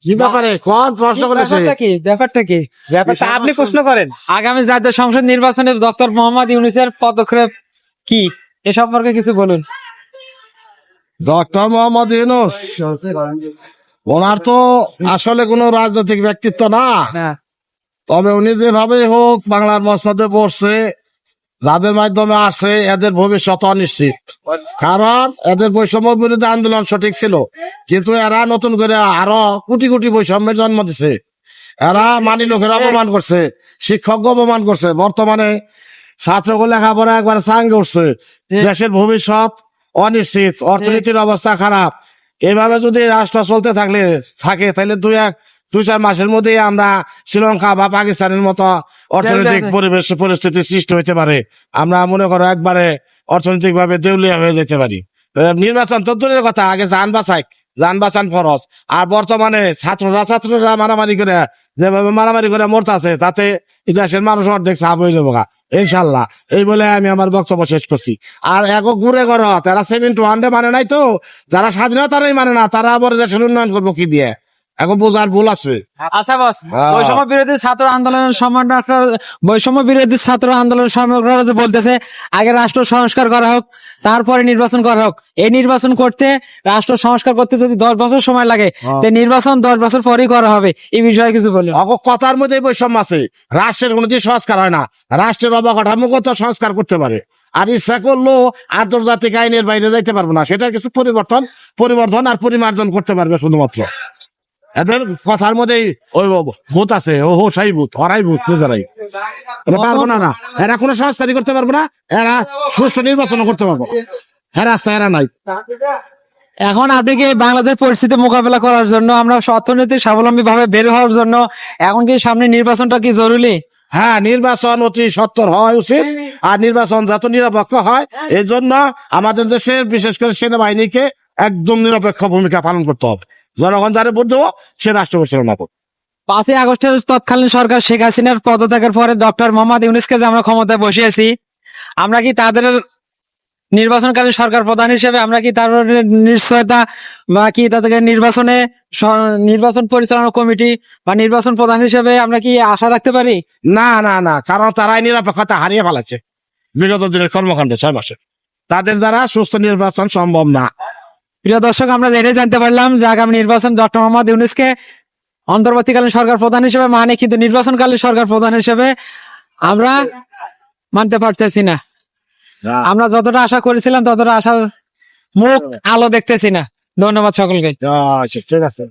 কি ব্যাপারে কোন প্রশ্ন করেছে? ব্যাপারটা কি আপনি প্রশ্ন করেন। আগামী জাতীয় সংসদ নির্বাচনে ডক্টর মোহাম্মদ ইউনূসের পদক্ষেপ কি এ সম্পর্কে কিছু বলুন। ডক্টর মোহাম্মদ ইউনূস ওনার তো আসলে কোনো রাজনৈতিক ব্যক্তিত্ব না, তবে উনি যেভাবে হোক বাংলার মসনদে পড়ছে, যাদের মাধ্যমে আসে এদের ভবিষ্যৎ অনিশ্চিত। কারণ এদের বৈষম্য বিরোধী আন্দোলন সঠিক ছিল, কিন্তু এরা নতুন করে আরো কোটি কোটি বৈষম্যের জন্ম দিছে। এরা মানি লোকের অপমান করছে, শিক্ষক অপমান করছে। বর্তমানে ছাত্রগুলো লেখাপড়া একবার সাঙ্গে উঠছে, দেশের ভবিষ্যৎ অনিশ্চিত, অর্থনীতির অবস্থা খারাপ। এইভাবে যদি রাষ্ট্র চলতে থাকে তাহলে দুই চার মাসের মধ্যে আমরা শ্রীলঙ্কা বা পাকিস্তানের মতো অর্থনৈতিক পরিস্থিতি সৃষ্টি হইতে পারে। আমরা মনে করো একবারে অর্থনৈতিক ভাবে দেউলিয়া হয়ে যেতে পারি। নির্বাচন তো দূরের কথা, আগে যান বাঁচান ফরজ। আর বর্তমানে ছাত্ররা মারামারি করে যেভাবে মারামারি করে মরতাছে, তাতে দেশের মানুষ অর্ধেক সাফ হয়ে যাবো। ইনশাল্লাহ এই বলে আমি আমার বক্তব্য শেষ করছি। আর একক ঘুরে করো, তারা 7-1 মানে নাই তো, যারা স্বাধীনতারই মানে না, তারা আবার দেশের উন্নয়ন করবো কি দিয়ে? এখন বোঝার ভুল আছে। আচ্ছা বস, বৈষম্য বিরোধী ছাত্র আন্দোলনের সমন্বয়করা যে বলতেছে আগে রাষ্ট্র সংস্কার করা হোক, তারপরে নির্বাচন করা হোক। এই নির্বাচন করতে, রাষ্ট্র সংস্কার করতে যদি 10 বছর সময় লাগে, তো নির্বাচন 10 বছর পরেই করা হবে। এই বিষয়ে কিছু বলুন। কথার মধ্যে বৈষম্য আছে। রাষ্ট্রের কোনো যে সংস্কার হয় না, রাষ্ট্রের অবকাঠামোগত সংস্কার করতে পারে। আর ইচ্ছা করলেও আন্তর্জাতিক আইনের বাইরে যাইতে পারবো না, সেটা কিছু পরিবর্তন আর পরিমার্জন করতে পারবে শুধুমাত্র। এদের কথার মধ্যেই ওই ভূত আছে, সাই ভূত, হরাই ভূত, নিজেরাই পারবো না। এরা কোনো সংস্কারই করতে পারবো না, এরা সুষ্ঠু নির্বাচন করতে পারবো। এরা নাই। এখন আপনি কি বাংলাদেশ পরিস্থিতি মোকাবেলা করার জন্য, আমরা অর্থনৈতিক স্বাবলম্বী ভাবে বের হওয়ার জন্য এখন কি সামনে নির্বাচনটা কি জরুরি? হ্যাঁ, নির্বাচন অতি সত্বর হওয়া উচিত। আর নির্বাচন যাতে নিরপেক্ষ হয়, এই জন্য আমাদের দেশের বিশেষ করে সেনাবাহিনীকে একদম নিরপেক্ষ ভূমিকা পালন করতে হবে। জনগণ যারা ভোট দেবো সে রাষ্ট্র পরিচালনা করবে। 5ই আগস্টের তৎকালীন সরকার শেখ হাসিনার পদত্যাগের পরে ডক্টর মোহাম্মদ ইউনূসকে যে আমরা ক্ষমতায় বসিয়েছি, আমরা কি তাদের নির্বাচনকালীন সরকার প্রধান হিসেবে আমরা কি তার নিশ্চয়তা বা কি তাদেরকে নির্বাচন পরিচালনা কমিটি বা নির্বাচন প্রধান হিসেবে আমরা কি আশা রাখতে পারি? না, কারণ তারাই নিরপেক্ষতা হারিয়ে ফেলাচ্ছে বিগত দিনের কর্মকাণ্ডে 6 মাসে। তাদের দ্বারা সুস্থ নির্বাচন সম্ভব না। প্রিয় দর্শক, আমরা এটাই জানতে পারলাম যে আগামী নির্বাচন ডক্টর মোহাম্মদ ইউনূসকে অন্তর্বর্তীকালীন সরকার প্রধান হিসেবে মানে, কিন্তু নির্বাচনকালীন সরকার প্রধান হিসেবে আমরা মানতে পারতেছি না। আমরা যতটা আশা করেছিলাম ততটা আশার মুখ আলো দেখতেছি না। ধন্যবাদ সকলকে। ঠিক আছে।